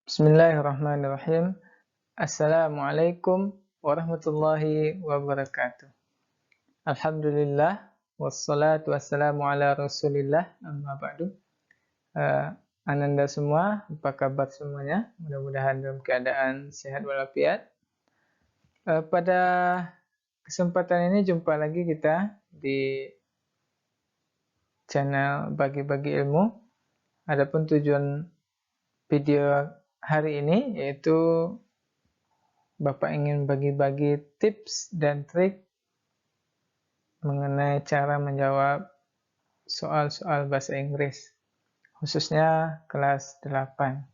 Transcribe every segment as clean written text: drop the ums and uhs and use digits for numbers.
Bismillahirrahmanirrahim. Assalamualaikum warahmatullahi wabarakatuh. Alhamdulillah wassalatu wassalamu ala Rasulillah amma ba'du. Ananda semua, apa kabar semuanya? Mudah-mudahan dalam keadaan sehat walafiat. Pada kesempatan ini jumpa lagi kita di channel Bagi-Bagi Ilmu. Adapun tujuan video hari ini yaitu Bapak ingin bagi-bagi tips dan trik mengenai cara menjawab soal-soal bahasa Inggris, khususnya kelas 8.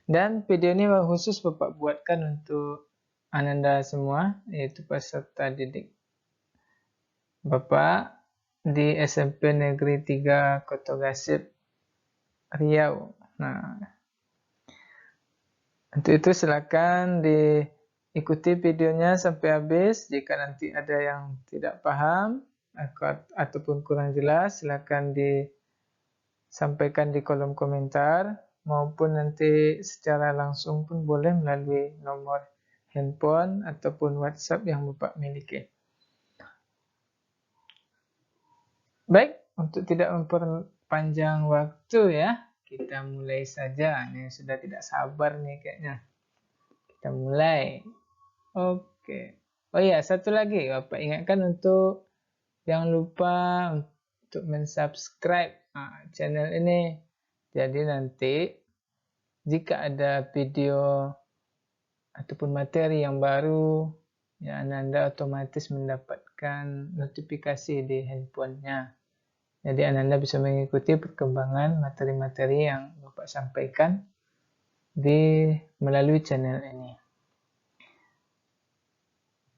Dan video ini khusus Bapak buatkan untuk Ananda semua, yaitu peserta didik Bapak di SMP Negeri 3 Kotogasip, Riau. Nah, untuk itu silakan diikuti videonya sampai habis. Jika nanti ada yang tidak paham ataupun kurang jelas, silakan disampaikan di kolom komentar, maupun nanti secara langsung pun boleh melalui nomor handphone ataupun WhatsApp yang Bapak miliki. Baik, untuk tidak memperpanjang waktu ya, kita mulai saja. Ini sudah tidak sabar nih kayaknya. Kita mulai. Oke. Oh iya, satu lagi Bapak ingatkan untuk jangan lupa untuk mensubscribe channel ini. Jadi nanti jika ada video ataupun materi yang baru, ya Ananda otomatis mendapatkan notifikasi di handphonenya. Jadi Ananda bisa mengikuti perkembangan materi-materi yang Bapak sampaikan melalui channel ini.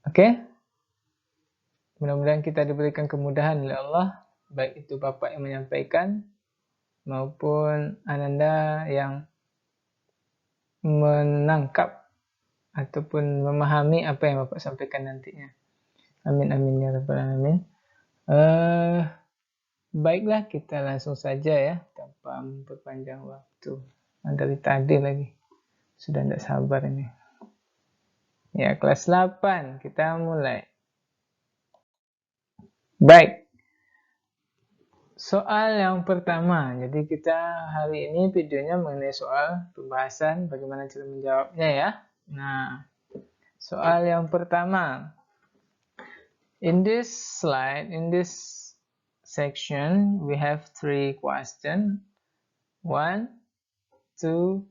Oke? Mudah-mudahan kita diberikan kemudahan oleh Allah, baik itu Bapak yang menyampaikan maupun Ananda yang menangkap ataupun memahami apa yang Bapak sampaikan nantinya. Amin amin ya rabbal alamin. Baiklah, kita langsung saja ya, tanpa memperpanjang waktu. Dari tadi lagi sudah tidak sabar ini. Ya, kelas 8 kita mulai. Baik. Soal yang pertama. Jadi kita hari ini videonya mengenai soal pembahasan bagaimana cara menjawabnya ya. Nah, soal yang pertama. In this slide, in this section, we have 3 questions. 1, 2,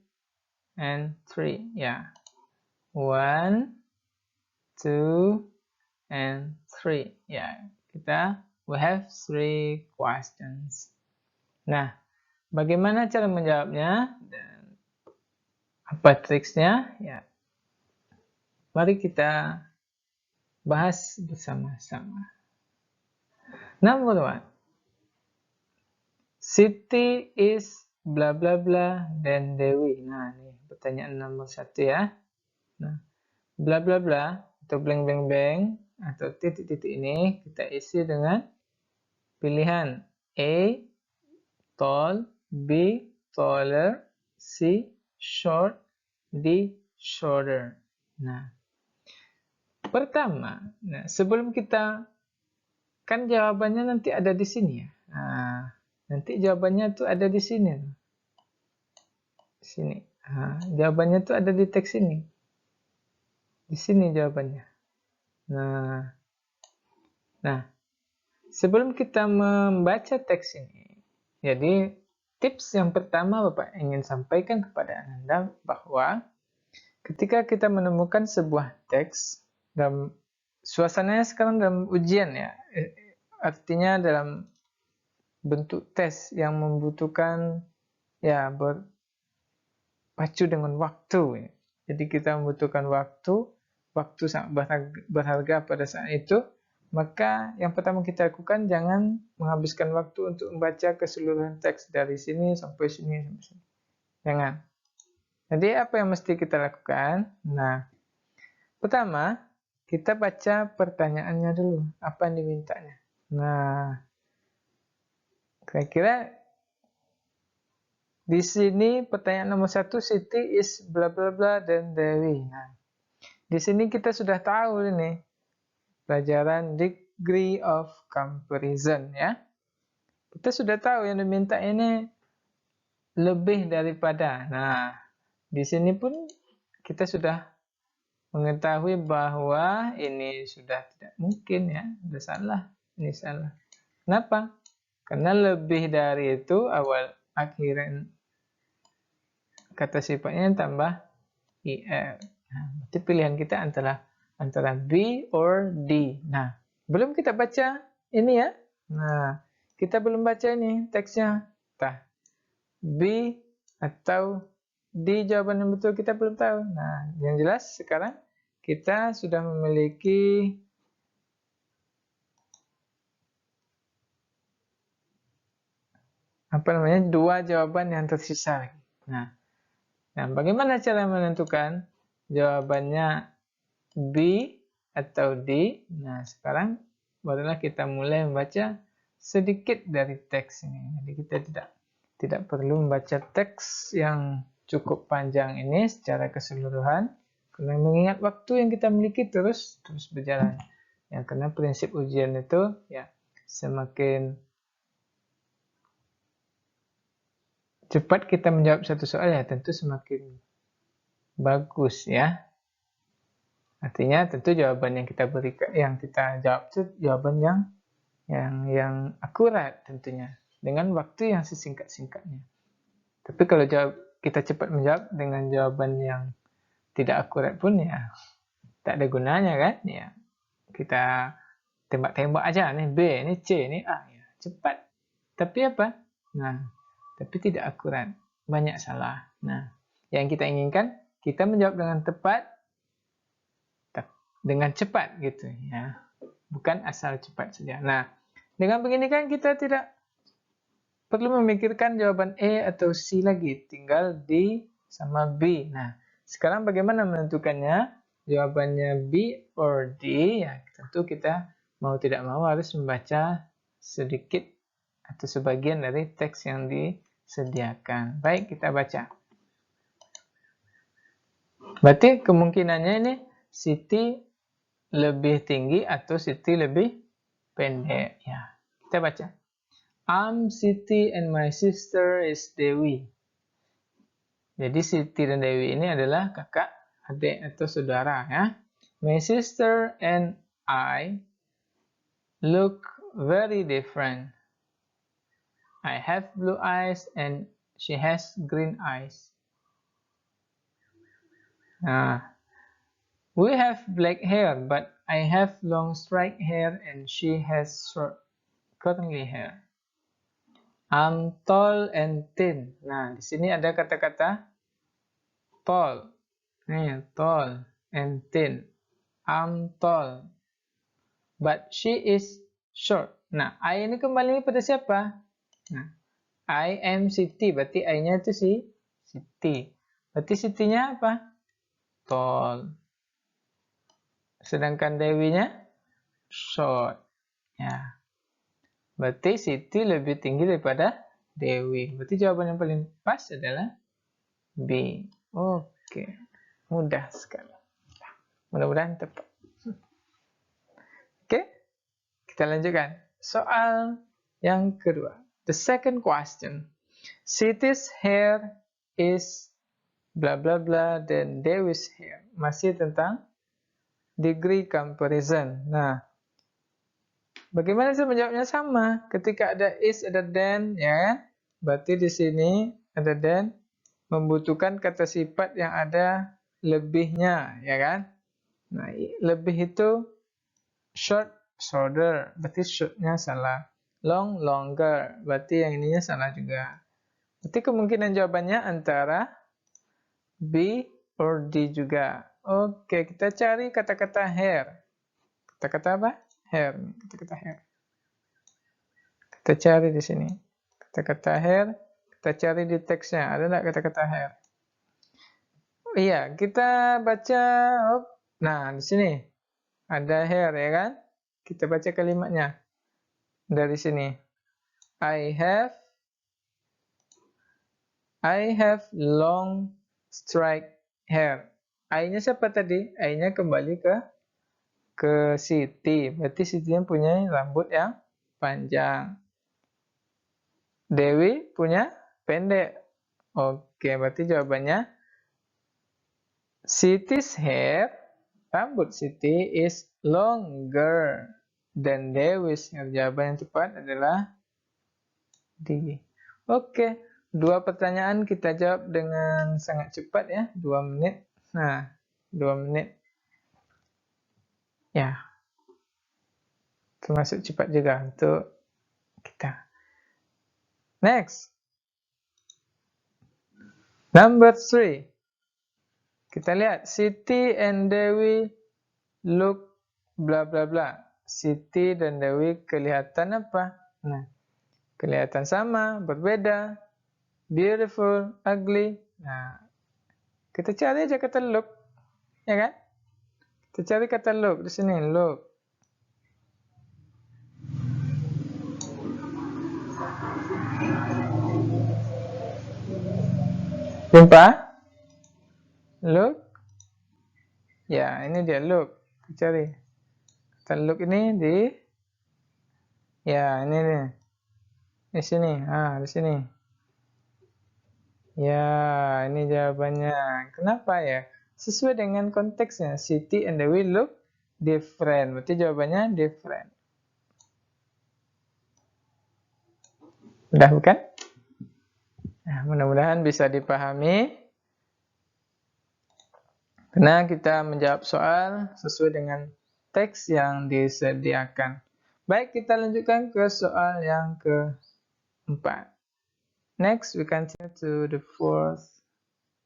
and 3. Ya. 1, 2, and 3. Ya, we have 3 questions. Nah, bagaimana cara menjawabnya dan apa triksnya? Ya, mari kita bahas bersama-sama. Number 1. Siti is bla bla bla dan Dewi. Nah, ini pertanyaan nomor 1 ya. Nah, bla bla bla atau blank blank blank atau titik-titik ini kita isi dengan pilihan A, tall, B, taller, C, short, D, shorter. Nah, pertama, sebelum kita, kan jawabannya nanti ada di sini ya. Nah, nanti jawabannya tuh ada di sini. Sini. Nah, jawabannya tuh ada di teks ini. Di sini jawabannya. Nah, sebelum kita membaca teks ini, jadi tips yang pertama Bapak ingin sampaikan kepada Anda bahwa ketika kita menemukan sebuah teks dalam suasananya sekarang dalam ujian ya, artinya dalam bentuk tes yang membutuhkan ya berpacu dengan waktu. Jadi kita membutuhkan waktu sangat berharga pada saat itu. Maka yang pertama kita lakukan, jangan menghabiskan waktu untuk membaca keseluruhan teks dari sini sampai sini. Jangan. Jadi apa yang mesti kita lakukan? Nah, pertama kita baca pertanyaannya dulu. Apa yang dimintanya? Nah, kira-kira Di sini pertanyaan nomor 1, Siti is bla bla bla dan Dewi. Nah, di sini kita sudah tahu ini pelajaran degree of comparison ya. Kita sudah tahu yang diminta ini lebih daripada. Nah, di sini pun kita sudah mengetahui bahwa ini sudah tidak mungkin ya. Sudah salah. Ini salah. Kenapa? Karena lebih dari itu awal akhiran kata sifatnya tambah er. Nah, berarti pilihan kita antara B or D. Nah, belum kita baca ini ya. Nah, kita belum baca ini teksnya. Entah B atau D jawaban yang betul kita belum tahu. Nah, yang jelas sekarang kita sudah memiliki dua jawaban yang tersisa lagi. Nah, bagaimana cara menentukan jawabannya B atau D? Nah, sekarang barulah kita mulai membaca sedikit dari teks ini. Jadi kita tidak perlu membaca teks yang cukup panjang ini secara keseluruhan, karena mengingat waktu yang kita miliki terus berjalan. Ya, karena prinsip ujian itu ya semakin cepat kita menjawab satu soal ya tentu semakin bagus ya. Artinya tentu jawaban yang kita berikan, yang kita jawab itu jawaban yang akurat tentunya dengan waktu yang sesingkat-singkatnya. Tapi kalau kita cepat menjawab dengan jawaban yang tidak akurat pun ya tak ada gunanya kan ya. Kita tembak-tembak aja nih B, ini C, ini A ya. Cepat. Tapi apa? Nah, tapi tidak akurat. Banyak salah. Nah, yang kita inginkan kita menjawab dengan tepat dengan cepat gitu ya. Bukan asal cepat saja. Nah, dengan begini kan kita tidak perlu memikirkan jawaban E atau C lagi, tinggal D sama B. Nah, sekarang bagaimana menentukannya? Jawabannya B or D, ya tentu kita mau tidak mau harus membaca sedikit atau sebagian dari teks yang disediakan. Baik, kita baca. Berarti kemungkinannya ini Siti lebih tinggi atau Siti lebih pendek. Ya, kita baca. I'm Siti and my sister is Dewi. Jadi Siti dan Dewi ini adalah kakak, adik atau saudara ya. My sister and I look very different. I have blue eyes and she has green eyes. Nah, we have black hair, but I have long straight hair and she has short curly hair. I'm tall and thin. Nah, di sini ada kata-kata tall. Nih, tall and thin. I'm tall. But she is short. Nah, I ini kembali pada siapa? Nah, I am Siti. Berarti I-nya itu Siti. Berarti Sitinya apa? Tall. Sedangkan Dewinya short. Ya. Berarti Siti lebih tinggi daripada Dewi. Berarti jawaban yang paling pas adalah B. Oke. Mudah sekali. Mudah-mudahan tepat. Oke. Kita lanjutkan. Soal yang kedua. The second question. Siti's hair is bla bla bla dan Dewi's hair. Masih tentang degree comparison. Nah, bagaimana sih menjawabnya? Sama. Ketika ada is, ada then, ya kan? Berarti di sini ada then membutuhkan kata sifat yang ada lebihnya, ya kan? Nah, lebih itu short, shorter. Berarti shortnya salah. Long, longer. Berarti yang ininya salah juga. Berarti kemungkinan jawabannya antara B or D juga. Oke, kita cari kata-kata hair. Kata-kata apa? Hair. Kata-kata hair. Kita cari di sini. Kata-kata hair. Kita cari di teksnya. Ada nggak kata-kata hair? Iya, kita baca. Nah, di sini ada hair, ya kan? Kita baca kalimatnya. Dari sini. I have I have long straight hair. I-nya siapa tadi? I-nya kembali ke Siti. Berarti Siti yang punya rambut yang panjang. Dewi punya pendek. Oke, berarti jawabannya Siti's hair, rambut Siti is longer than Dewi's hair. Jawaban yang tepat adalah D. Oke, 2 pertanyaan kita jawab dengan sangat cepat ya, 2 menit. Nah, 2 menit. Ya, termasuk cepat juga untuk kita. Next. Number 3. Kita lihat, Siti and Dewi look bla bla bla. Siti dan Dewi kelihatan apa? Nah, kelihatan sama, berbeda, beautiful, ugly. Nah, kita cari aja kata look, ya kan? Kita cari kata look di sini, look. Jumpa? Look? Ya, ini dia look. Kita cari. Kata look ini ya, ini nih. Di sini, di sini. Ya, ini jawabannya. Kenapa ya? Sesuai dengan konteksnya. Siti and Dewi look different. Berarti jawabannya different. Udah bukan? Nah, mudah-mudahan bisa dipahami. Karena kita menjawab soal sesuai dengan teks yang disediakan. Baik, kita lanjutkan ke soal yang keempat. Next, we continue to the fourth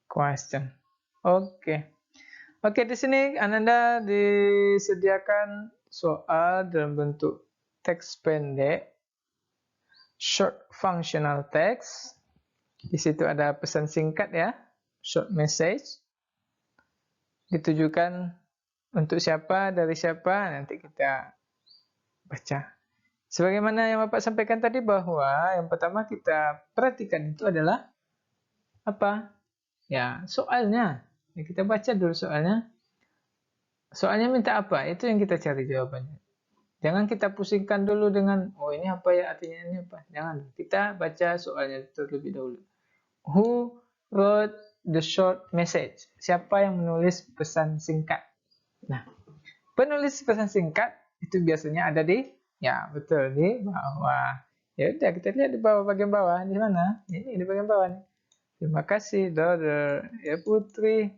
question. Oke, di sini Ananda disediakan soal dalam bentuk teks pendek, short functional text. Di situ ada pesan singkat ya, short message. Ditujukan untuk siapa, dari siapa, nanti kita baca. Sebagaimana yang Bapak sampaikan tadi bahwa yang pertama kita perhatikan itu adalah apa? Ya, soalnya. Ya, kita baca dulu soalnya. Soalnya minta apa? Itu yang kita cari jawabannya. Jangan kita pusingkan dulu dengan, oh ini apa ya, artinya ini apa. Jangan. Kita baca soalnya terlebih dahulu. Who wrote the short message? Siapa yang menulis pesan singkat? Nah, penulis pesan singkat itu biasanya ada di, ya betul, di bawah. Ya udah, kita lihat di bawah, bagian bawah. Di mana? Ini di bagian bawah nih. Terima kasih, daughter. Ya, putri.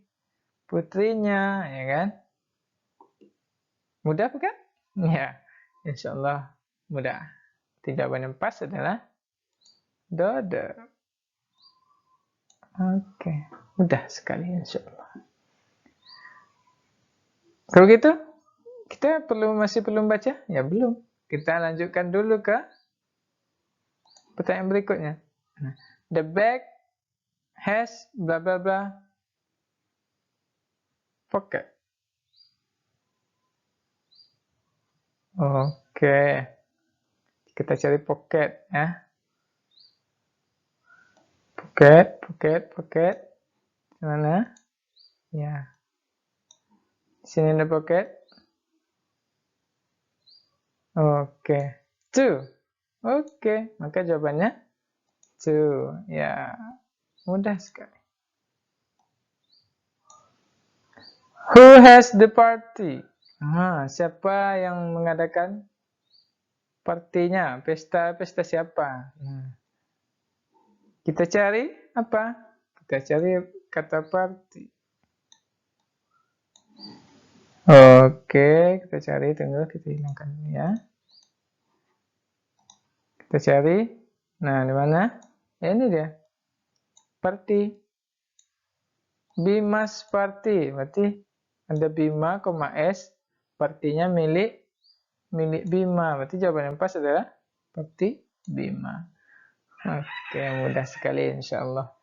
Putrinya, ya kan? Mudah bukan? Ya, insya Allah mudah. Jawaban yang pas adalah daughter. Oke, mudah sekali insya Allah. Kalau gitu, kita masih belum baca? Ya belum. Kita lanjutkan dulu ke pertanyaan berikutnya. Nah, the bag has bla bla bla pocket. Oke. Kita cari pocket ya. Pocket. Mana? Ya. Sini ada pocket. Oke. Two. Oke, maka jawabannya two. Ya, mudah sekali. Who has the party? Siapa yang mengadakan partinya? Pesta siapa? Kita cari apa? Kita cari kata party. Oke, kita cari, tunggu, kita hilangkan ini ya. Kita cari. Nah, di mana? Ya, ini dia. Party. Bimas party. Berarti ada Bima, S. Partinya milik Bima. Berarti jawaban yang pas adalah party Bima. Oke, mudah sekali insya Allah.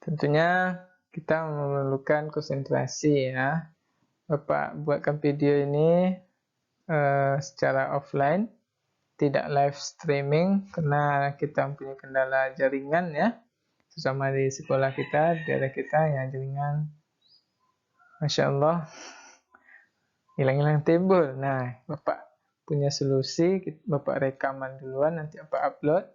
Tentunya kita memerlukan konsentrasi ya. Bapak buatkan video ini secara offline, tidak live streaming karena kita mempunyai kendala jaringan ya. Sama di sekolah kita, di daerah kita, ya jaringan. Masya Allah, hilang-hilang timbul. Nah, Bapak punya solusi, Bapak rekaman duluan, nanti Bapak upload.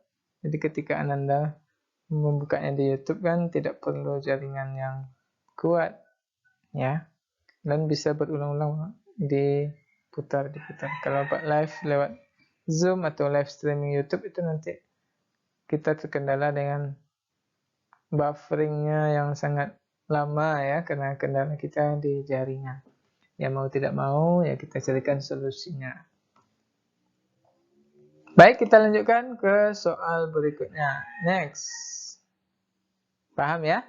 Jadi ketika Anda membukanya di YouTube kan tidak perlu jaringan yang kuat, ya. Dan bisa berulang-ulang diputar. Kalau Bapak live lewat Zoom atau live streaming YouTube itu nanti kita terkendala dengan bufferingnya yang sangat lama ya, karena kendala kita di jaringan. Ya mau tidak mau ya kita carikan solusinya. Baik, kita lanjutkan ke soal berikutnya. Next. Paham ya?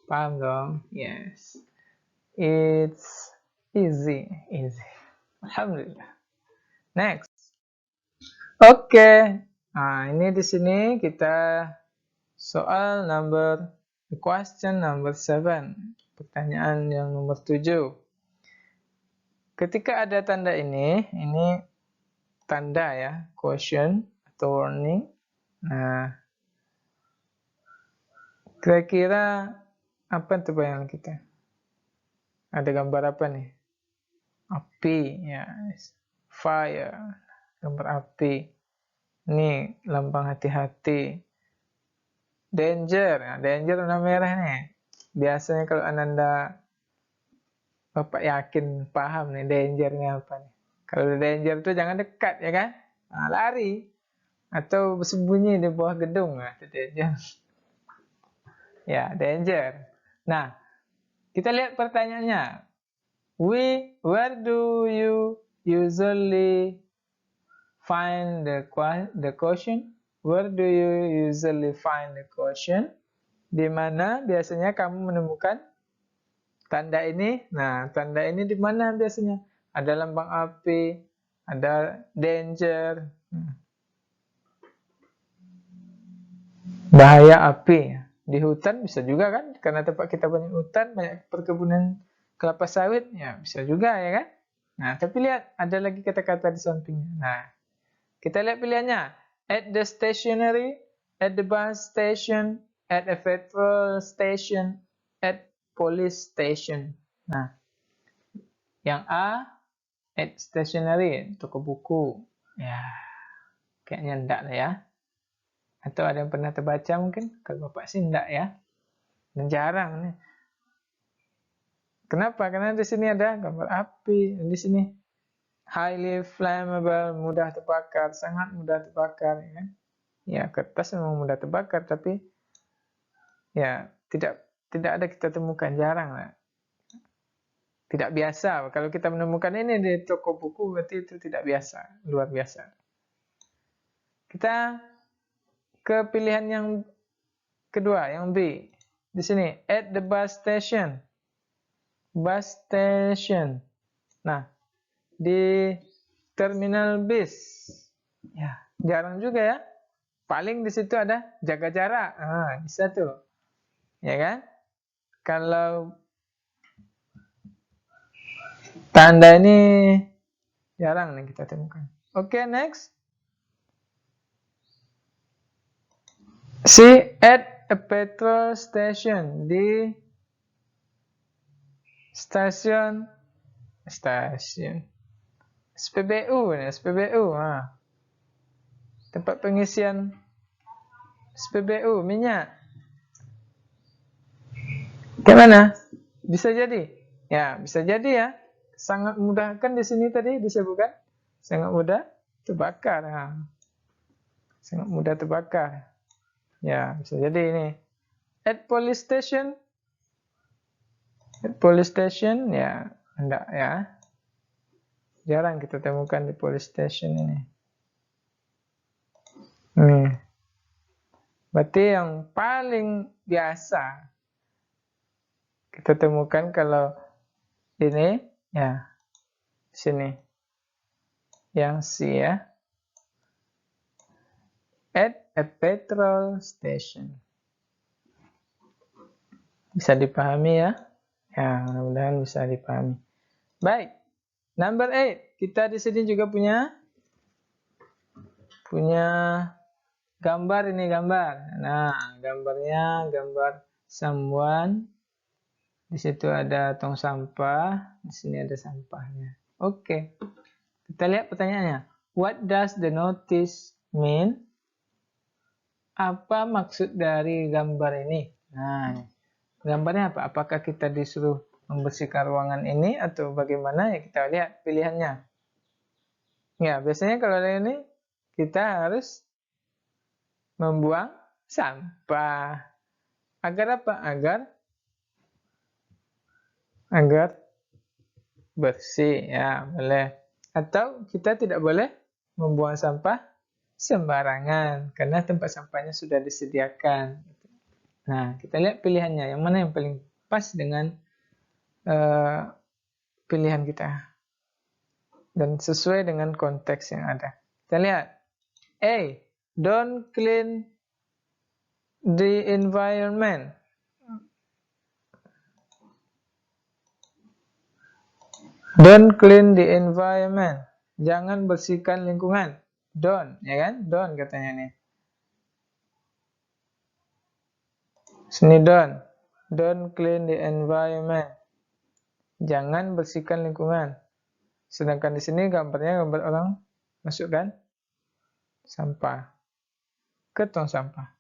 Paham dong? Yes. It's easy. Alhamdulillah. Next. Oke. Nah, ini di sini kita soal question number 7. Pertanyaan yang nomor 7. Ketika ada tanda ini tanda ya, question atau warning. Nah, kira-kira apa itu bayangan kita? Ada gambar apa nih? Api, ya, fire, gambar api. Ini lambang hati-hati. Danger, nah, danger warna merah nih. Biasanya kalau Ananda Bapak yakin paham nih dangernya apa nih. Kalau danger itu jangan dekat ya kan? Nah, lari atau bersembunyi di bawah gedung, nah itu danger. Ya, danger. Nah, kita lihat pertanyaannya. Where do you usually find the question? Where do you usually find the question? Di mana biasanya kamu menemukan tanda ini? Nah, tanda ini di mana biasanya? Ada lambang api, ada danger, bahaya api. Di hutan bisa juga kan? Karena tempat kita banyak hutan, banyak perkebunan kelapa sawit, ya bisa juga ya kan? Nah, tapi lihat ada lagi kata-kata di sampingnya. Nah, kita lihat pilihannya. At the stationery, at the bus station, at a petrol station, at police station. Nah, yang A, at stationery, toko buku. Ya, kayaknya enggak lah ya. Atau ada yang pernah terbaca mungkin? Kalau Bapak sih enggak ya. Dan jarang nih. Kenapa? Karena di sini ada gambar api. Di sini highly flammable, mudah terbakar, sangat mudah terbakar. Ya, ya kertas memang mudah terbakar, tapi ya tidak ada kita temukan, jarang lah. Tidak biasa. Kalau kita menemukan ini di toko buku, berarti itu tidak biasa, luar biasa. Kita ke pilihan yang kedua, yang B. Di sini, at the bus station. Bus station. Nah, di terminal bis. Ya, jarang juga ya. Paling di situ ada jaga jarak. Ah, bisa tuh. Ya kan? Kalau tanda ini jarang nih kita temukan. Oke, next. See at a petrol station. Di stasiun SPBU nih, SPBU. Nah, tempat pengisian SPBU minyak. Gimana? Bisa jadi? Ya, bisa jadi ya. Sangat mudah kan di sini tadi disebutkan. Sangat mudah terbakar. Nah, sangat mudah terbakar. Ya, bisa jadi ini. At police station. At police station, ya, enggak ya. Jarang kita temukan di police station ini. Berarti yang paling biasa kita temukan kalau ini, ya, sini. Yang C ya. At a petrol station. Bisa dipahami ya? Ya, mudah-mudahan bisa dipahami. Baik. Number 8. Kita di sini juga punya gambar ini gambar. Nah, gambarnya gambar someone. Di situ ada tong sampah, di sini ada sampahnya. Oke. Kita lihat pertanyaannya. What does the notice mean? Apa maksud dari gambar ini? Nah, gambarnya apa? Apakah kita disuruh membersihkan ruangan ini atau bagaimana? Ya kita lihat pilihannya. Ya, biasanya kalau ada ini kita harus membuang sampah. Agar apa? Agar bersih, ya boleh. Atau kita tidak boleh membuang sampah sembarangan karena tempat sampahnya sudah disediakan. Nah, kita lihat pilihannya, yang mana yang paling pas dengan pilihan kita dan sesuai dengan konteks yang ada. Kita lihat. A. Don't clean the environment. Don't clean the environment. Jangan bersihkan lingkungan. Don't, ya kan? Don't katanya nih. Sini don't. Don't clean the environment. Jangan bersihkan lingkungan. Sedangkan di sini gambarnya gambar orang masukkan sampah ke tong sampah.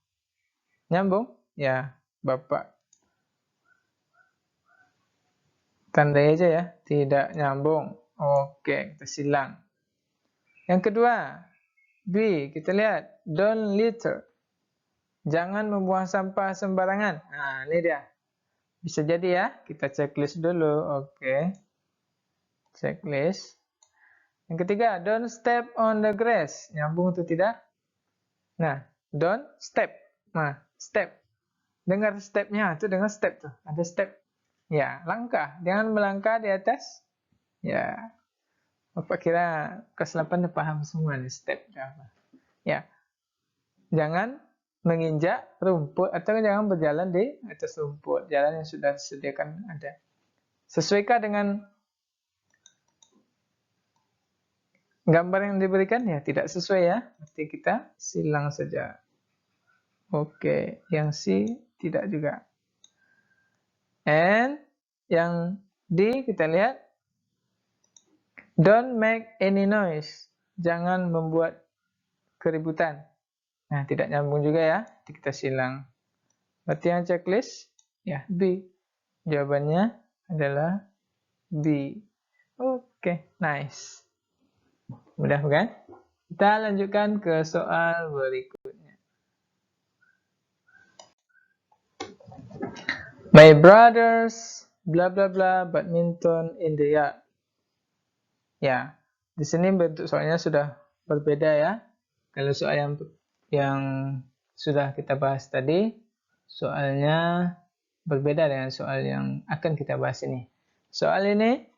Nyambung? Ya, Bapak tandai aja ya. Tidak nyambung. Oke, kita silang. Yang kedua, B. Kita lihat. Don't litter. Jangan membuang sampah sembarangan. Nah, ini dia. Bisa jadi ya. Kita checklist dulu. Oke. Checklist. Yang ketiga, don't step on the grass. Nyambung atau tidak? Nah, don't step. Nah, step. Dengar stepnya. Itu dengar step tuh. Ada step. Ya, langkah. Jangan melangkah di atas. Ya. Bapak kira kelas 8 udah paham semua nih step. Ya. Jangan menginjak rumput atau jangan berjalan di atas rumput. Jalan yang sudah disediakan ada. Sesuaikah dengan gambar yang diberikan? Ya, tidak sesuai ya. Berarti kita silang saja. Oke, yang C tidak juga. And yang D kita lihat. Don't make any noise. Jangan membuat keributan. Nah, tidak nyambung juga ya. Kita silang. Berarti yang checklist, ya B. Jawabannya adalah B. Oke, nice. Mudah bukan? Kita lanjutkan ke soal berikutnya. My brothers bla bla bla badminton in the yard. Ya, di sini bentuk soalnya sudah berbeda ya. Kalau soal yang sudah kita bahas tadi, soalnya berbeda dengan soal yang akan kita bahas ini. Soal ini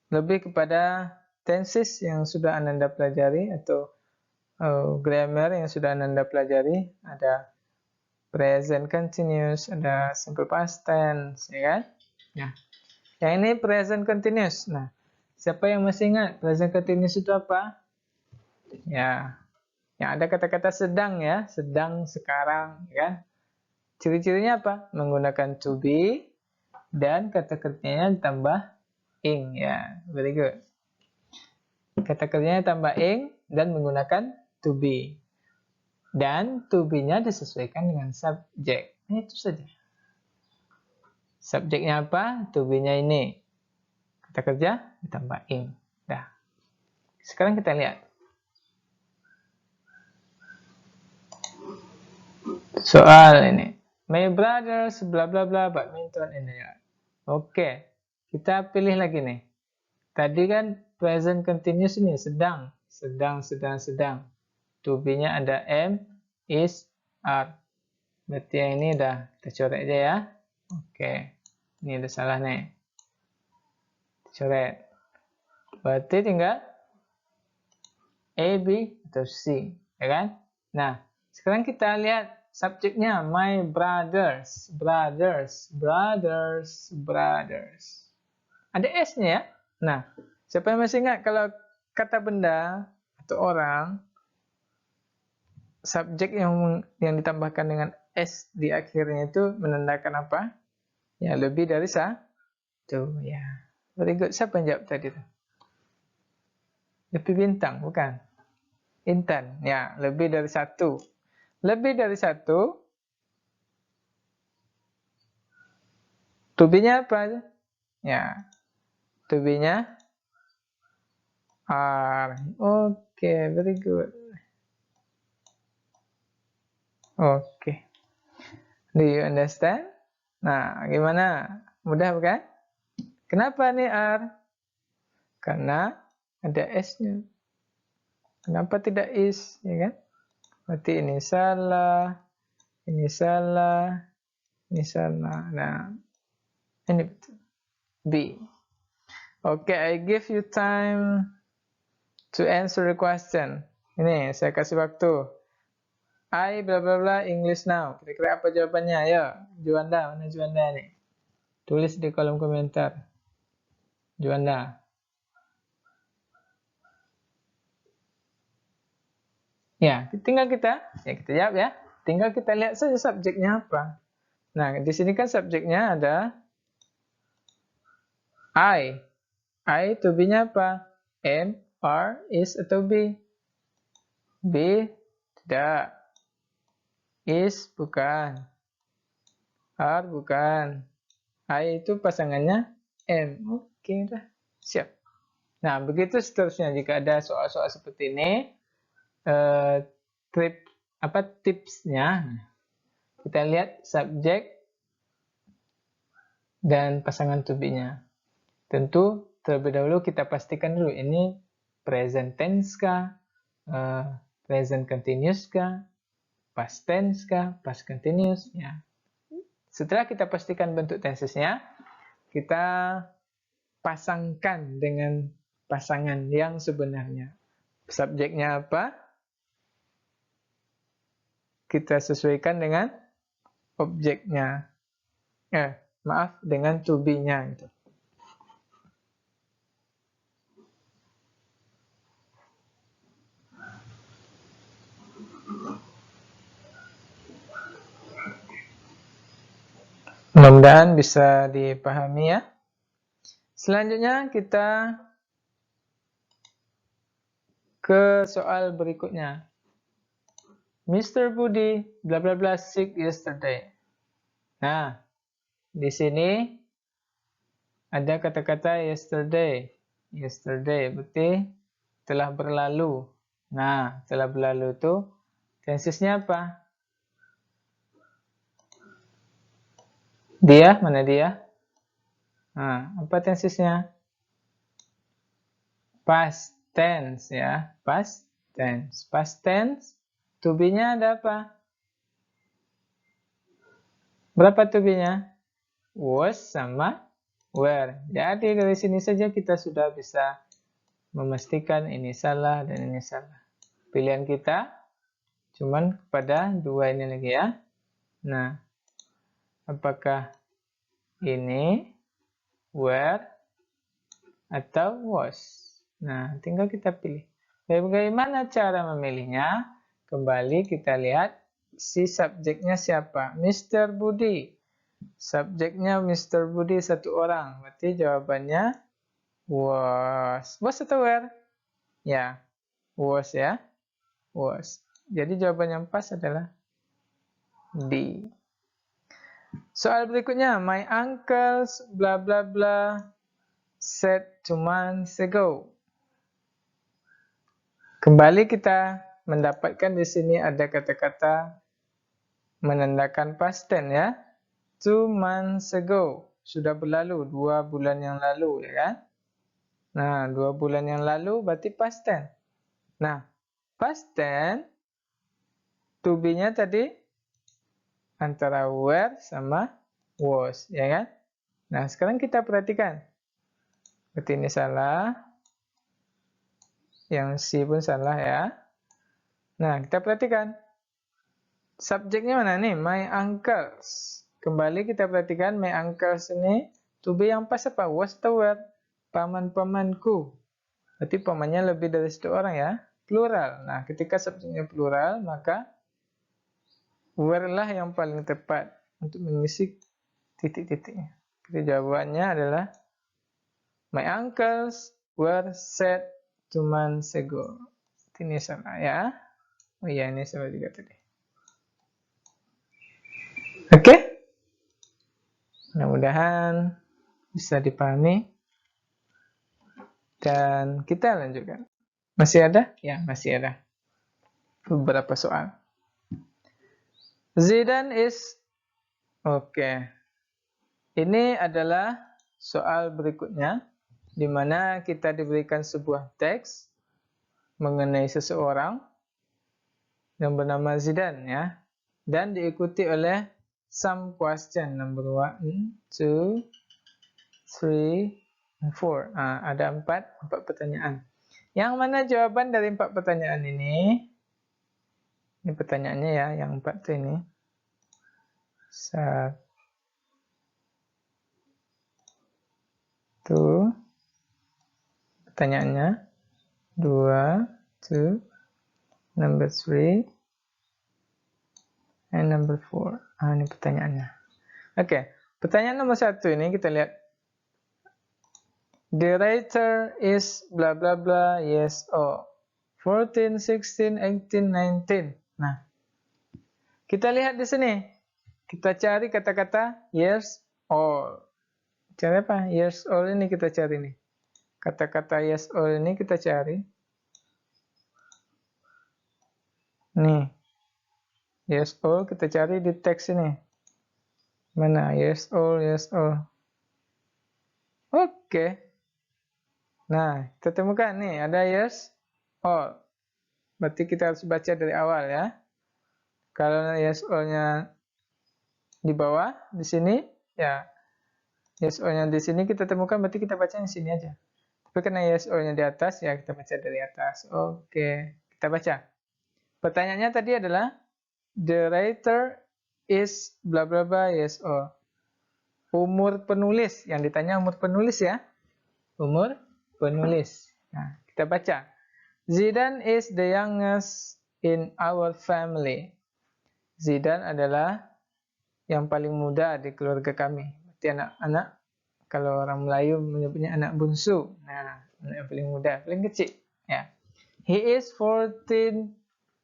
lebih kepada tenses yang sudah Ananda pelajari atau grammar yang sudah Ananda pelajari. Ada present continuous, ada simple past tense, ya kan? Nah, yang ini present continuous. Nah, siapa yang masih ingat present continuous itu apa? Ya, yang ada kata-kata sedang ya, sedang, sekarang, ya kan? Ciri-cirinya apa? Menggunakan to be dan kata kerjanya ditambah ing ya. Very good. Kata kerjanya tambah ing dan menggunakan to be. Dan to be-nya disesuaikan dengan subjek. Itu saja. Subjeknya apa? To be-nya ini. Kata kerja ditambah ing. Dah. Sekarang kita lihat. Soal ini. My brothers bla bla bla badminton in the yard. Oke. Kita pilih lagi nih. Tadi kan present continuous ini sedang. To be-nya ada am, is, are. Berarti yang ini udah kita coret aja ya. Oke. Ini ada salah nih. Coret. Berarti tinggal A, B, atau C. Ya kan? Nah, sekarang kita lihat subjeknya. My brothers. Brothers. Ada S-nya ya. Nah, siapa yang masih ingat kalau kata benda atau orang subjek yang ditambahkan dengan s di akhirnya itu menandakan apa? Ya, lebih dari satu. Ya, very good. Siapa yang jawab tadi tuh? Lebih bintang, bukan? Intan. Ya, lebih dari satu. Lebih dari satu. To be-nya apa? Ya, to be-nya are. Oke, very good. Oke. Do you understand? Nah, gimana? Mudah bukan? Kenapa nih are? Karena ada s-nya. Kenapa tidak is? Ya kan? Berarti ini salah, ini salah, ini salah. Nah, ini betul. B. Oke, I give you time to answer the question. Ini saya kasih waktu. I bla bla bla English now. Kira-kira apa jawabannya? Ayo, Juanda, mana Juanda nih? Tulis di kolom komentar. Juanda. Ya, tinggal kita jawab ya. Tinggal kita lihat saja subjeknya apa. Nah, di sini kan subjeknya ada I. I to be-nya apa? Am, are, is, atau be? B, tidak. Is, bukan. Are, bukan. I itu pasangannya am. Oke, dah. Siap. Nah, begitu seterusnya. Jika ada soal-soal seperti ini, tipsnya, kita lihat subjek dan pasangan to be-nya. Tentu terlebih dahulu kita pastikan dulu ini present tense kah, present continuous kah, past tense kah, past continuous ya. Setelah kita pastikan bentuk tensesnya, kita pasangkan dengan pasangan yang sebenarnya. Subjeknya apa? Kita sesuaikan dengan objeknya. Dengan to be-nya gitu. Mudah-mudahan bisa dipahami ya. Selanjutnya kita ke soal berikutnya. Mr. Budi bla bla bla sick yesterday. Nah, di sini ada kata-kata yesterday. Yesterday berarti telah berlalu. Nah, telah berlalu itu tensesnya apa? Dia, mana dia? Nah, apa tensesnya? Past tense ya, past tense. Past tense, to be-nya ada apa? Berapa to be-nya? Was sama were. Jadi dari sini saja kita sudah bisa memastikan ini salah dan ini salah. Pilihan kita cuman pada dua ini lagi ya. Nah, apakah ini were atau was? Nah, tinggal kita pilih. Bagaimana cara memilihnya? Kembali kita lihat si subjeknya siapa. Mr. Budi. Subjeknya Mr. Budi satu orang. Berarti jawabannya was. Was atau were? Ya, was ya. Was. Jadi jawaban yang pas adalah D. Soal berikutnya. My uncles bla bla bla said 2 months ago. Kembali kita mendapatkan di sini ada kata-kata menandakan past tense ya. 2 months ago. Sudah berlalu, 2 bulan yang lalu ya kan. Nah, 2 bulan yang lalu berarti past tense. Nah, past tense to be-nya tadi antara were sama was ya kan. Nah, sekarang kita perhatikan. Berarti ini salah. Yang C pun salah ya. Nah, kita perhatikan. Subjeknya mana nih? My uncles. Kembali kita perhatikan my uncles ini. To be yang pas apa? Was atau were? Paman-pamanku. Berarti pamannya lebih dari satu orang ya. Plural. Nah, ketika subjeknya plural, maka where lah yang paling tepat untuk mengisi titik-titiknya. Jadi jawabannya adalah my uncles were sad 2 months ago. Ini salah ya. Oh iya, ini salah juga tadi. Oke? Mudah-mudahan bisa dipahami. Dan kita lanjutkan. Masih ada? Ya, masih ada beberapa soal. Zidane is... Oke. Ini adalah soal berikutnya, di mana kita diberikan sebuah teks mengenai seseorang yang bernama Zidane ya, dan diikuti oleh some question number 1, 2, 3, 4. Ada 4 pertanyaan. Yang mana jawaban dari 4 pertanyaan ini? Ini pertanyaannya ya, yang 4 itu ini. Satu. Pertanyaannya. 2, 2. Number 3. And number 4. Ini pertanyaannya. Oke. Pertanyaan nomor 1 ini kita lihat. The writer is bla bla bla yes or 14, 16, 18, 19. Nah, kita lihat di sini. Kita cari kata-kata years old. Cari apa? Years old ini kita cari nih. Kata-kata years old ini kita cari. Nih. Years old kita cari di teks ini. Mana? Years old, years old. Oke. Nah, kita temukan nih ada years old. Berarti kita harus baca dari awal ya. Kalau years old-nya di bawah, di sini, ya yes or-nya di sini kita temukan, berarti kita baca di sini aja. Tapi karena yes or-nya di atas, ya kita baca dari atas. Oke, kita baca. Pertanyaannya tadi adalah, the writer is bla bla bla yes or. Umur penulis, yang ditanya umur penulis ya. Umur penulis. Nah, kita baca. Zidane is the youngest in our family. Zidane adalah yang paling muda di keluarga kami. Berarti anak-anak, kalau orang Melayu menyebutnya anak bungsu. Nah, anak yang paling muda, paling kecil. Ya. He is 14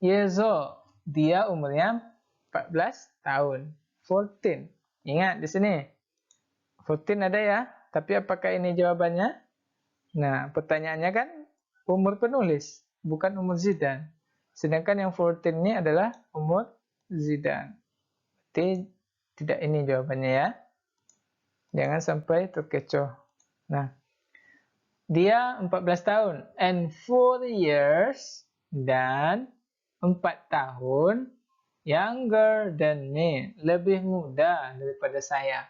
years old. Dia umurnya 14 tahun. 14. Ingat di sini. 14 ada ya. Tapi apakah ini jawabannya? Nah, pertanyaannya kan umur penulis, bukan umur Zidane. Sedangkan yang 14 ini adalah umur Zidane. Berarti tidak ini jawabannya ya. Jangan sampai terkecoh. Nah, dia 14 tahun. And 4 years. Dan 4 tahun. Younger than me. Lebih muda daripada saya.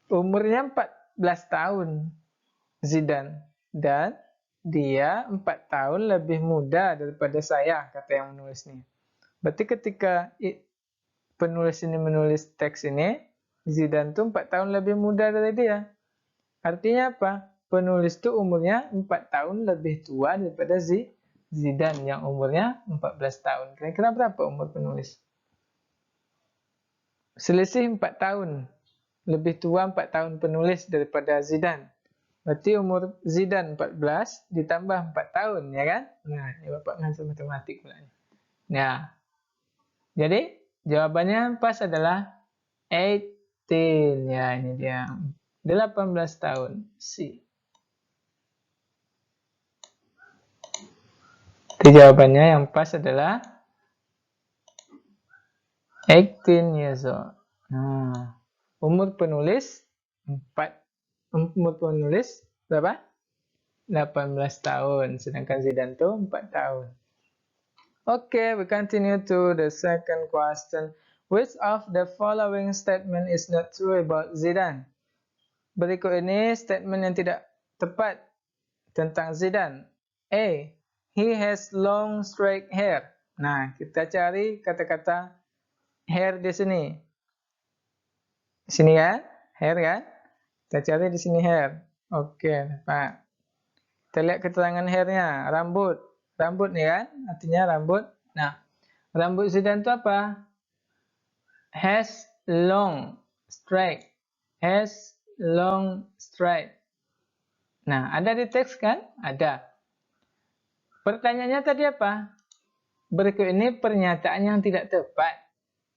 Umurnya 14 tahun. Zidane. Dan dia 4 tahun lebih muda daripada saya. Kata yang menulis ini. Berarti ketika penulis ini menulis teks ini, Zidane tuh 4 tahun lebih muda dari dia. Artinya apa? Penulis tuh umurnya 4 tahun lebih tua daripada Zidane yang umurnya 14 tahun. Kira-kira berapa umur penulis? Selisih 4 tahun. Lebih tua 4 tahun penulis daripada Zidane. Berarti umur Zidane 14 ditambah 4 tahun, ya kan? Nah, ini Bapak ngajar matematik pula. Nah, jadi jawabannya pas adalah 18. Ya, ini dia. 18 tahun. C. Jadi jawabannya yang pas adalah 18 years old. Nah, umur penulis berapa? 18 tahun. Sedangkan Zidane itu 4 tahun. Okay, we continue to the second question. Which of the following statement is not true about Zidane? Berikut ini statement yang tidak tepat tentang Zidane. A. He has long straight hair. Nah, kita cari kata-kata hair di sini. Di sini kan? Hair kan? Kita cari di sini hair. Oke, Pak. Kita lihat keterangan hairnya. Rambut. Rambut nih kan? Artinya rambut. Nah, rambut Zidane itu apa? Has long straight. Has long straight. Nah, ada di teks kan? Ada. Pertanyaannya tadi apa? Berikut ini pernyataan yang tidak tepat.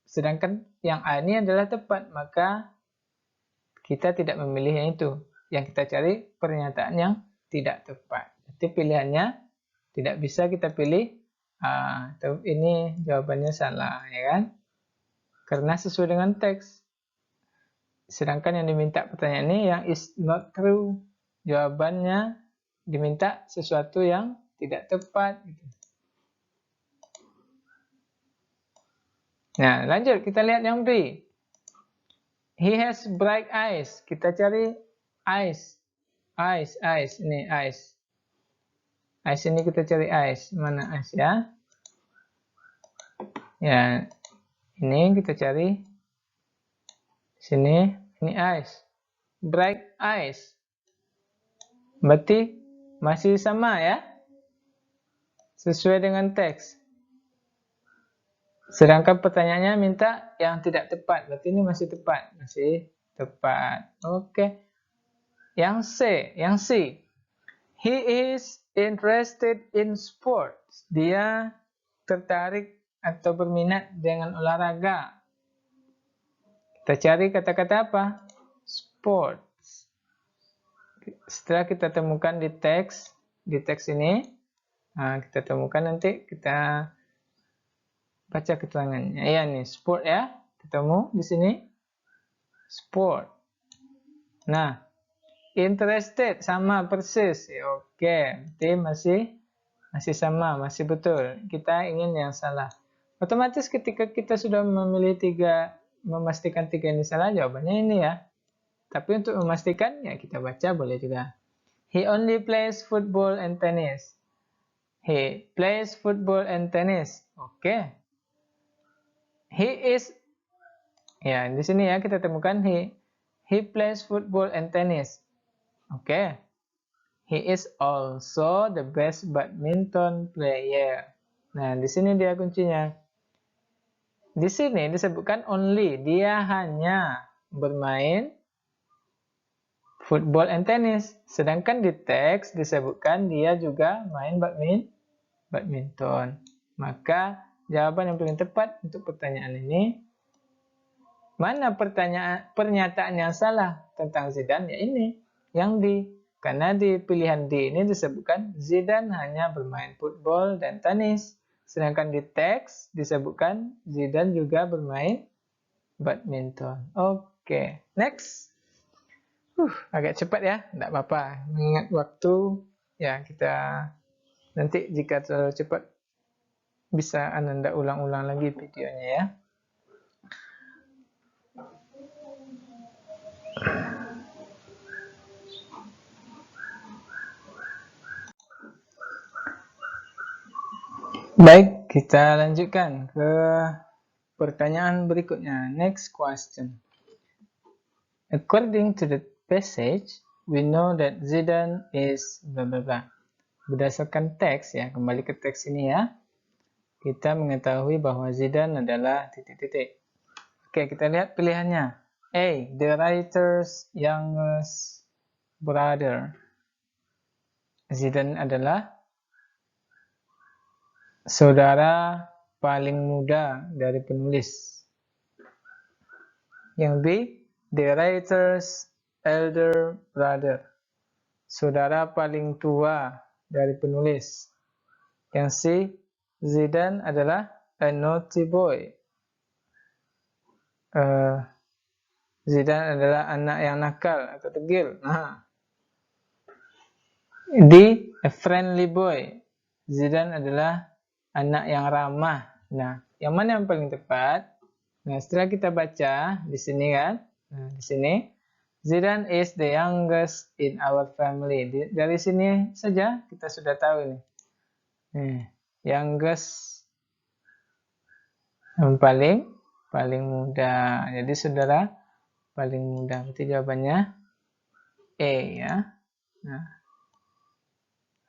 Sedangkan yang A ini adalah tepat, maka kita tidak memilih yang itu. Yang kita cari pernyataan yang tidak tepat. Jadi pilihannya tidak bisa kita pilih ini jawabannya salah, ya kan? Karena sesuai dengan teks. Sedangkan yang diminta pertanyaan ini yang is not true. Jawabannya diminta sesuatu yang tidak tepat. Nah, lanjut kita lihat yang B. He has bright eyes. Kita cari eyes. Eyes. Ini eyes. Eyes ini kita cari eyes. Mana eyes ya? Ya, ini kita cari. Sini, ini eyes. Bright eyes. Berarti masih sama ya? Sesuai dengan teks. Sedangkan pertanyaannya minta yang tidak tepat. Berarti ini masih tepat. Masih tepat. Oke. Yang C. He is interested in sports. Dia tertarik atau berminat dengan olahraga. Kita cari kata-kata apa? Sports. Setelah kita temukan di teks ini, kita temukan nanti kita baca keterangannya. Ya nih, sport ya. Ketemu di sini. Sport. Nah, interested sama persis. Oke, berarti masih sama, masih betul. Kita ingin yang salah. Otomatis ketika kita sudah memilih memastikan tiga ini salah, jawabannya ini ya. Tapi untuk memastikan, ya kita baca boleh juga. He only plays football and tennis. He plays football and tennis. Oke. He is, ya di sini ya kita temukan he plays football and tennis. Oke. He is also the best badminton player. Nah, di sini dia kuncinya. Di sini disebutkan only, dia hanya bermain football and tennis. Sedangkan di teks disebutkan dia juga main badminton. Maka jawaban yang paling tepat untuk pertanyaan ini, mana pernyataan yang salah tentang Zidane? Ya ini, yang D. Karena di pilihan D ini disebutkan Zidane hanya bermain football dan tenis. Sedangkan di teks disebutkan Zidane juga bermain badminton. Oke, next. Agak cepat ya, tidak apa-apa. Mengingat waktu, ya kita nanti jika terlalu cepat bisa Anda ulang-ulang lagi videonya ya. Baik, kita lanjutkan ke pertanyaan berikutnya. Next question. According to the passage, we know that Zidane is blah blah blah. Berdasarkan teks ya, kembali ke teks ini ya. Kita mengetahui bahwa Zidane adalah titik-titik. Oke, kita lihat pilihannya. A. The writer's youngest brother. Zidane adalah saudara paling muda dari penulis. Yang B, the writer's elder brother. Saudara paling tua dari penulis. Yang C, Zidane adalah a naughty boy. Zidane adalah anak yang nakal atau degil. D, a friendly boy. Zidane adalah anak yang ramah. Nah, yang mana yang paling tepat? Nah, setelah kita baca di sini kan, di sini Zidane is the youngest in our family. Dari sini saja kita sudah tahu ini. Youngest yang paling muda. Jadi saudara paling muda. Berarti jawabannya E ya. Nah,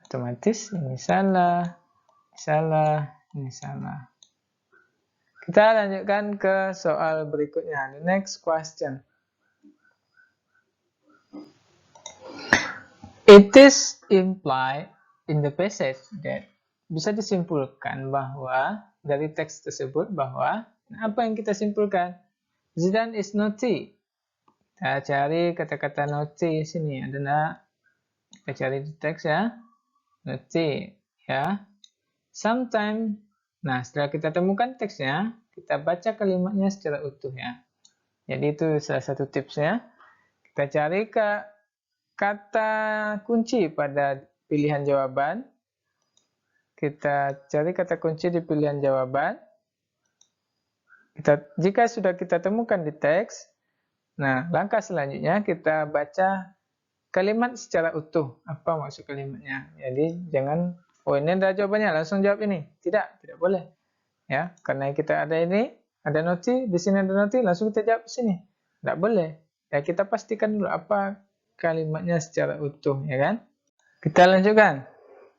otomatis ini salah, ini salah. Kita lanjutkan ke soal berikutnya. The next question. It is implied in the passage that, bisa disimpulkan bahwa dari teks tersebut bahwa, apa yang kita simpulkan? Zidane is naughty. Kita cari kata-kata naughty sini, ada enggak? Kita cari di teks ya. Naughty ya. Sometimes. Nah, setelah kita temukan teksnya, kita baca kalimatnya secara utuh ya. Jadi itu salah satu tipsnya. Kita cari kata kunci pada pilihan jawaban. Kita cari kata kunci di pilihan jawaban. Jika sudah kita temukan di teks, nah langkah selanjutnya kita baca kalimat secara utuh. Apa maksud kalimatnya? Jadi jangan, oh ini ada jawabannya, langsung jawab ini. Tidak boleh. Ya, karena kita ada ini, ada noti, di sini ada noti, langsung kita jawab di sini. Tidak boleh. Ya, kita pastikan dulu apa kalimatnya secara utuh, ya kan? Kita lanjutkan.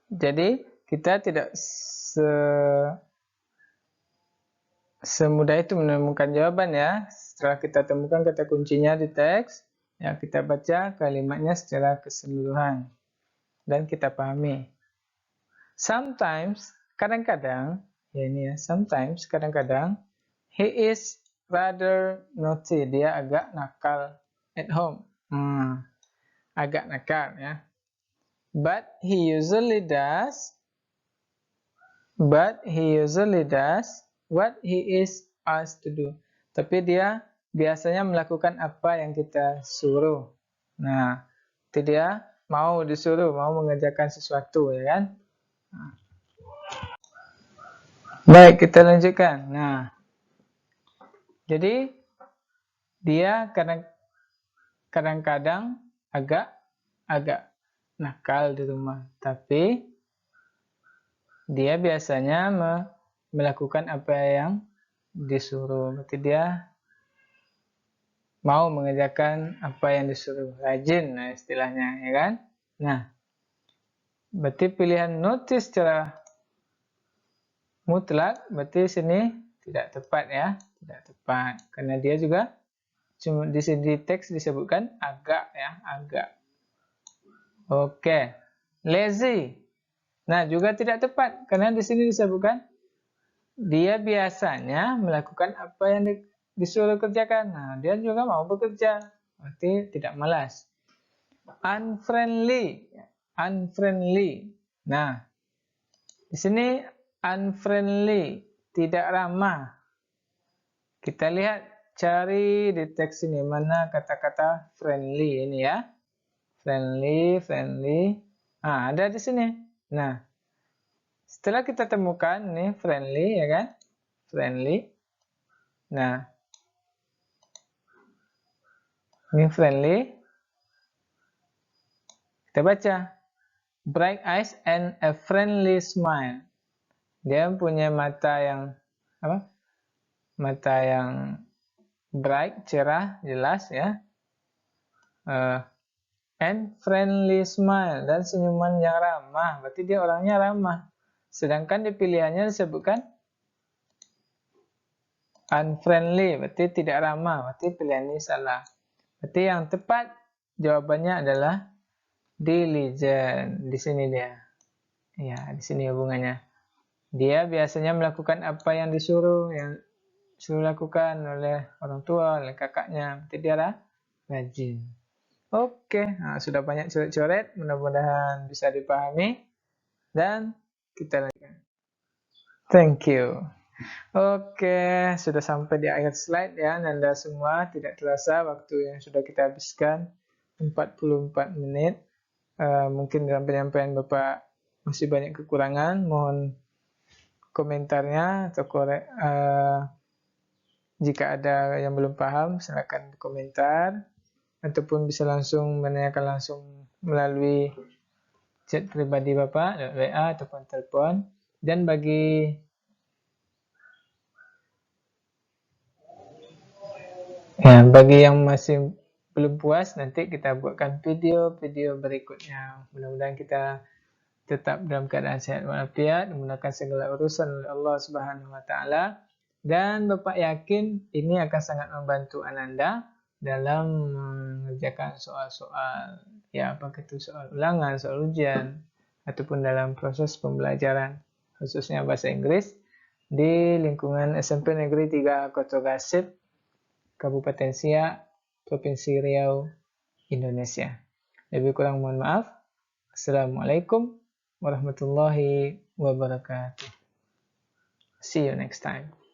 Jadi, kita tidak semudah itu menemukan jawaban ya. Setelah kita temukan kata kuncinya di teks, ya kita baca kalimatnya secara keseluruhan dan kita pahami. Sometimes, kadang-kadang, ya ini ya, sometimes, kadang-kadang, he is rather naughty. Dia agak nakal at home. Agak nakal ya. But he usually does what he is asked to do. Tapi dia biasanya melakukan apa yang kita suruh. Nah, itu dia mau disuruh, mau mengerjakan sesuatu, ya kan? Baik, kita lanjutkan. Nah, jadi dia kadang-kadang agak nakal di rumah, tapi dia biasanya melakukan apa yang disuruh. Berarti dia mau mengerjakan apa yang disuruh. Rajin, nah istilahnya, ya kan? Nah, berarti pilihan notice secara mutlak, berarti sini tidak tepat ya, tidak tepat. Karena dia juga cuma di sini teks disebutkan agak ya, agak. Oke, lazy. Nah, juga tidak tepat karena di sini disebutkan dia biasanya melakukan apa yang disuruh kerjakan. Nah, dia juga mau bekerja, berarti tidak malas. Unfriendly. Nah, di sini unfriendly, tidak ramah. Kita lihat, cari di teks ini mana kata-kata friendly ini ya. Friendly. Nah, ada di sini. Nah, setelah kita temukan nih friendly ya kan? Friendly. Nah, ini friendly. Kita baca. Bright eyes and a friendly smile. Dia punya mata yang apa? Mata yang bright, cerah, jelas ya. And friendly smile, dan senyuman yang ramah. Berarti dia orangnya ramah. Sedangkan di pilihannya disebutkan unfriendly, berarti tidak ramah. Berarti pilihan ini salah. Berarti yang tepat jawabannya adalah diligent. Di sini dia. Ya, di sini hubungannya. Dia biasanya melakukan apa yang disuruh lakukan oleh orang tua, oleh kakaknya. Berarti dia rajin. Oke, nah, sudah banyak coret-coret. Mudah-mudahan bisa dipahami. Dan kita lanjutkan. Thank you. Oke, sudah sampai di akhir slide ya, Nanda semua. Tidak terasa waktu yang sudah kita habiskan 44 menit. Mungkin dalam penyampaian Bapak masih banyak kekurangan. Mohon komentarnya atau jika ada yang belum paham silakan komentar ataupun bisa langsung menanyakan langsung melalui chat pribadi Bapak, WA ataupun telepon. Dan bagi yang masih belum puas, nanti kita buatkan video-video berikutnya. Mudah-mudahan kita tetap dalam keadaan sehat walafiat, menggunakan segala urusan oleh Allah Subhanahu wa taala. Dan Bapak yakin ini akan sangat membantu Ananda dalam mengerjakan soal-soal, ya apakah itu soal ulangan, soal ujian, ataupun dalam proses pembelajaran, khususnya bahasa Inggris, di lingkungan SMP Negeri 3 Kota Gasip, Kabupaten Siak, Provinsi Riau, Indonesia. Lebih kurang mohon maaf. Assalamualaikum warahmatullahi wabarakatuh. See you next time.